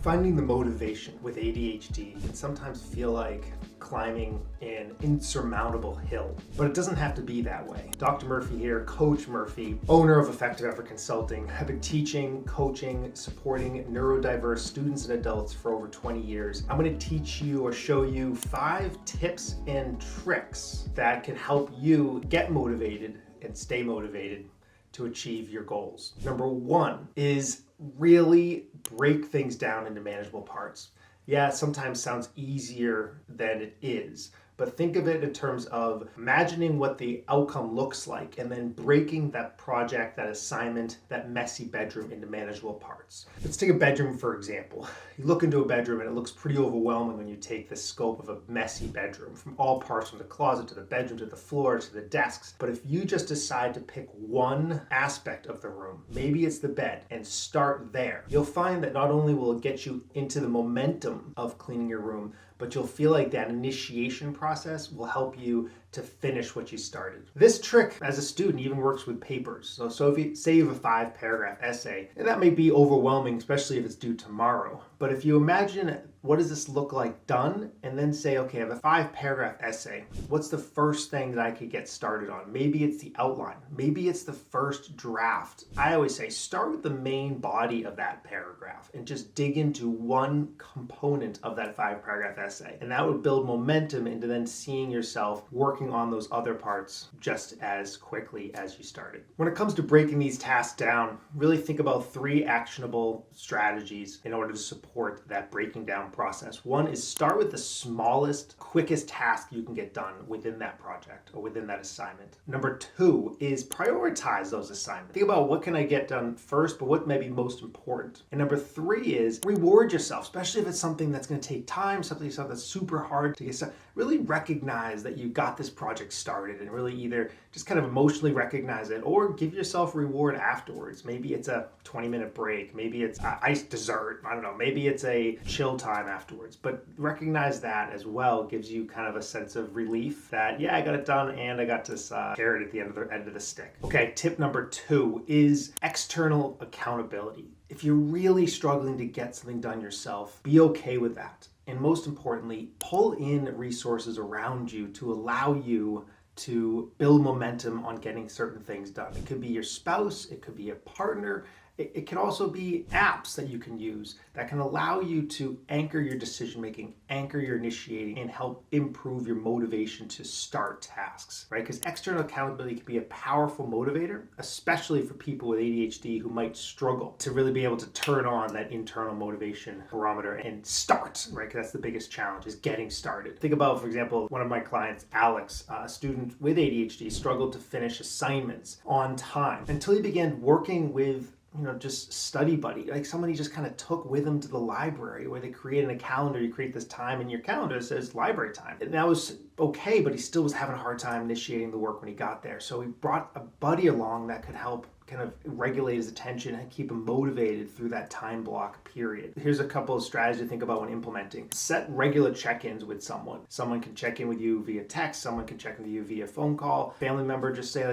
Finding the motivation with ADHD can sometimes feel like climbing an insurmountable hill, but it doesn't have to be that way. Dr. Murphy here, Coach Murphy, owner of Effective Effort Consulting. I've been teaching, coaching, supporting neurodiverse students and adults for over 20 years. I'm going to teach you or show you 5 tips and tricks that can help you get motivated and stay motivated to achieve your goals. Number 1 is really break things down into manageable parts. Yeah, it sometimes sounds easier than it is, but think of it in terms of imagining what the outcome looks like and then breaking that project, that assignment, that messy bedroom into manageable parts. Let's take a bedroom, for example. You look into a bedroom and it looks pretty overwhelming when you take the scope of a messy bedroom, from all parts, from the closet to the bedroom to the floor to the desks. But if you just decide to pick one aspect of the room, maybe it's the bed, and start there, you'll find that not only will it get you into the momentum of cleaning your room, but you'll feel like that initiation process will help you to finish what you started. This trick, as a student, even works with papers. So if you say you have a 5-paragraph essay, and that may be overwhelming, especially if it's due tomorrow. But if you imagine what does this look like done, and then say, okay, I have a 5-paragraph essay. What's the first thing that I could get started on? Maybe it's the outline. Maybe it's the first draft. I always say, start with the main body of that paragraph and just dig into one component of that 5-paragraph essay. And that would build momentum into then seeing yourself working on those other parts just as quickly as you started. When it comes to breaking these tasks down, really think about 3 actionable strategies in order to support that breaking down process. 1 is start with the smallest, quickest task you can get done within that project or within that assignment. Number 2 is prioritize those assignments. Think about what can I get done first, but what may be most important. And number 3 is reward yourself, especially if it's something that's going to take time, something that's super hard to get started. Really recognize that you got this project started and really either just kind of emotionally recognize it or give yourself a reward afterwards. Maybe it's a 20-minute break. Maybe it's iced dessert. I don't know. Maybe it's a chill time afterwards. But recognize that as well gives you kind of a sense of relief that, yeah, I got it done and I got this carrot at the end of the stick. Okay, tip number 2 is external accountability. If you're really struggling to get something done yourself, be okay with that. And most importantly, pull in resources around you to allow you to build momentum on getting certain things done. It could be your spouse, it could be a partner, it can also be apps that you can use that can allow you to anchor your decision making, anchor your initiating, and help improve your motivation to start tasks, right? Because external accountability can be a powerful motivator, especially for people with ADHD who might struggle to really be able to turn on that internal motivation barometer and start, right? Because that's the biggest challenge, is getting started. Think about, for example, one of my clients, Alex, a student with ADHD, struggled to finish assignments on time until he began working with just study buddy, like somebody just kind of took with him to the library where they created a calendar. You create this time in your calendar that says library time. And that was okay, but he still was having a hard time initiating the work when he got there. So he brought a buddy along that could help kind of regulate his attention and keep him motivated through that time block period. Here's a couple of strategies to think about when implementing. Set regular check-ins with someone. Someone can check in with you via text. Someone can check in with you via phone call. Family member, just say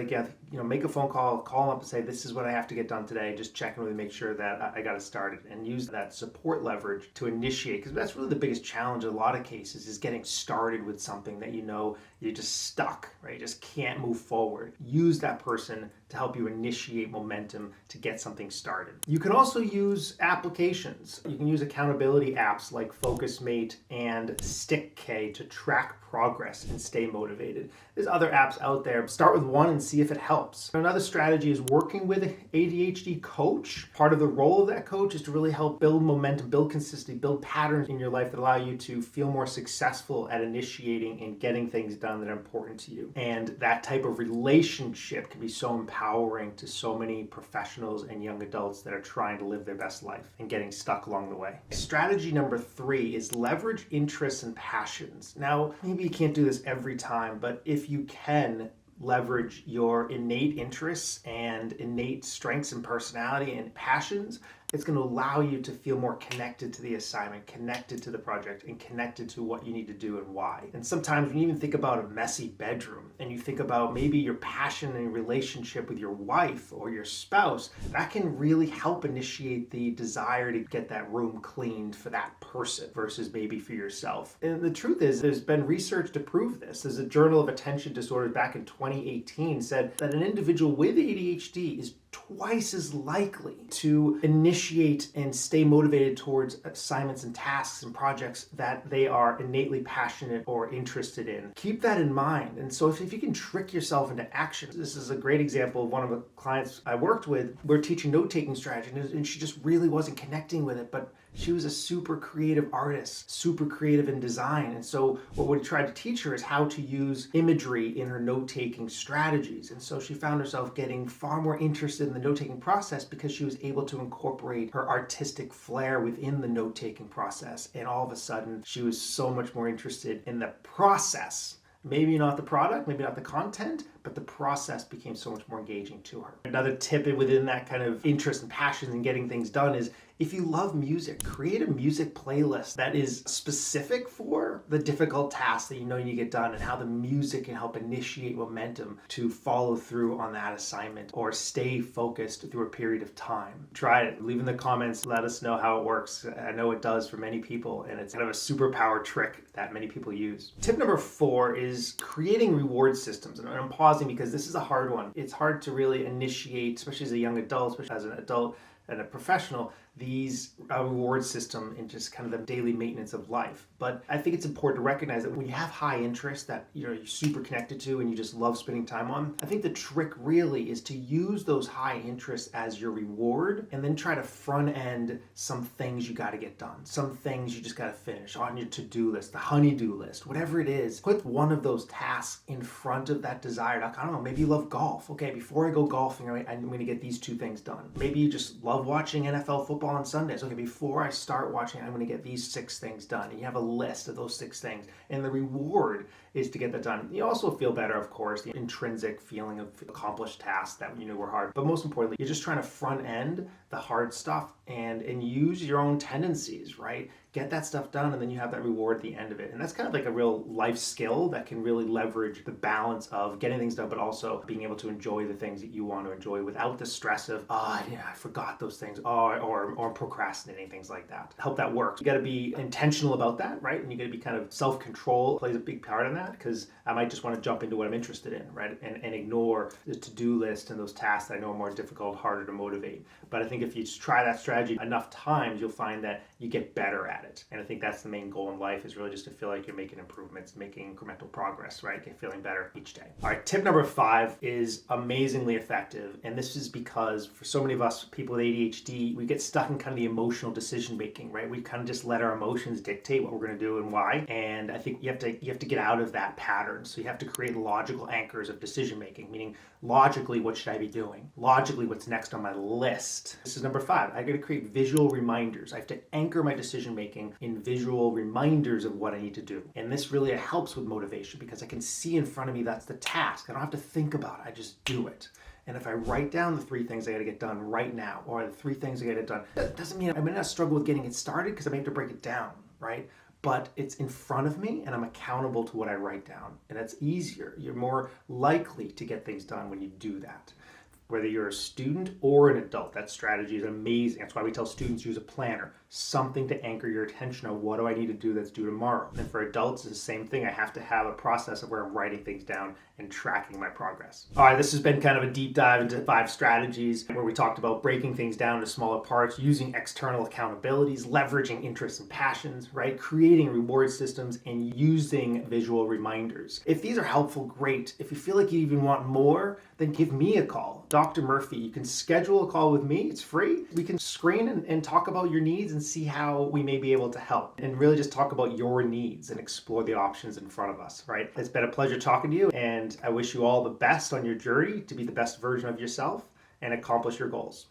make a phone call them up and say, this is what I have to get done today. Just check in with me, make sure that I got it started, and use that support leverage to initiate, because that's really the biggest challenge in a lot of cases, is getting started with something that you're just stuck, right? You just can't move forward. Use that person to help you initiate momentum to get something started. You can also use applications. You can use accountability apps like FocusMate and StickK to track progress and stay motivated. There's other apps out there. Start with one and see if it helps. Another strategy is working with an ADHD coach. Part of the role of that coach is to really help build momentum, build consistency, build patterns in your life that allow you to feel more successful at initiating and getting things done that are important to you. And that type of relationship can be so empowering to so many professionals and young adults that are trying to live their best life and getting stuck along the way. Strategy number 3 is leverage interests and passions. Now, maybe you can't do this every time, but if you can, leverage your innate interests and innate strengths and personality and passions It's going to allow you to feel more connected to the assignment, connected to the project, and connected to what you need to do and why. And sometimes when you even think about a messy bedroom and you think about maybe your passion and relationship with your wife or your spouse, that can really help initiate the desire to get that room cleaned for that person versus maybe for yourself. And the truth is, there's been research to prove this. There's a Journal of Attention Disorders back in 2018 said that an individual with ADHD is twice as likely to initiate and stay motivated towards assignments and tasks and projects that they are innately passionate or interested in. Keep that in mind. And so if you can trick yourself into action, this is a great example of one of the clients I worked with. We're teaching note-taking strategy and she just really wasn't connecting with it, but she was a super creative artist, super creative in design. And so what we tried to teach her is how to use imagery in her note-taking strategies. And so she found herself getting far more interested in the note-taking process because she was able to incorporate her artistic flair within the note-taking process. And all of a sudden, she was so much more interested in the process. Maybe not the product, maybe not the content, but the process became so much more engaging to her. Another tip within that kind of interest and passion in getting things done is if you love music, create a music playlist that is specific for the difficult tasks that you know you get done and how the music can help initiate momentum to follow through on that assignment or stay focused through a period of time. Try it. Leave in the comments. Let us know how it works. I know it does for many people, and it's kind of a superpower trick that many people use. Tip number 4 is creating reward systems. And I'm pausing because this is a hard one. It's hard to really initiate, especially as a young adult, especially as an adult and a professional, these reward system in just kind of the daily maintenance of life. But I think it's important to recognize that when you have high interest that you're super connected to and you just love spending time on, I think the trick really is to use those high interests as your reward and then try to front end some things you got to get done, some things you just got to finish on your to-do list, the honey-do list, whatever it is. Put one of those tasks in front of that desired outcome. I don't know, maybe you love golf. Okay, before I go golfing, I'm going to get these 2 things done. Maybe you just love watching NFL football on Sundays. Okay, before I start watching, I'm going to get these 6 things done. And you have a list of those 6 things. And the reward is to get that done. You also feel better, of course, the intrinsic feeling of accomplished tasks that you knew were hard. But most importantly, you're just trying to front end the hard stuff and use your own tendencies, right? Get that stuff done, and then you have that reward at the end of it. And that's kind of like a real life skill that can really leverage the balance of getting things done, but also being able to enjoy the things that you want to enjoy without the stress of, I forgot those things, or procrastinating, things like that. I hope that works. You got to be intentional about that, right? And you got to be kind of self-control plays a big part in that, because I might just want to jump into what I'm interested in, right? And ignore the to-do list and those tasks that I know are more difficult, harder to motivate. But I think if you just try that strategy enough times, you'll find that you get better at it. And I think that's the main goal in life, is really just to feel like you're making improvements, making incremental progress, right? Get feeling better each day. All right, tip number 5 is amazingly effective. And this is because for so many of us people with ADHD, we get stuck in kind of the emotional decision making, right? We kind of just let our emotions dictate what we're going to do and why. And I think you have to get out of that pattern. So you have to create logical anchors of decision making, meaning logically, what should I be doing? Logically, what's next on my list? This is number 5. I got to create visual reminders. I have to anchor my decision making in visual reminders of what I need to do. And this really helps with motivation because I can see in front of me that's the task. I don't have to think about it. I just do it. And if I write down the 3 things I got to get done right now, or the 3 things I got to get done, that doesn't mean I may not struggle with getting it started because I may have to break it down, right? But it's in front of me and I'm accountable to what I write down. And that's easier. You're more likely to get things done when you do that. Whether you're a student or an adult, that strategy is amazing. That's why we tell students use a planner, something to anchor your attention on what do I need to do that's due tomorrow. And for adults, it's the same thing. I have to have a process of where I'm writing things down and tracking my progress. All right, this has been kind of a deep dive into 5 strategies where we talked about breaking things down into smaller parts, using external accountabilities, leveraging interests and passions, right? Creating reward systems and using visual reminders. If these are helpful, great. If you feel like you even want more, then give me a call. Dr. Murphy. You can schedule a call with me. It's free. We can screen and talk about your needs and see how we may be able to help, and really just talk about your needs and explore the options in front of us, right? It's been a pleasure talking to you, and I wish you all the best on your journey to be the best version of yourself and accomplish your goals.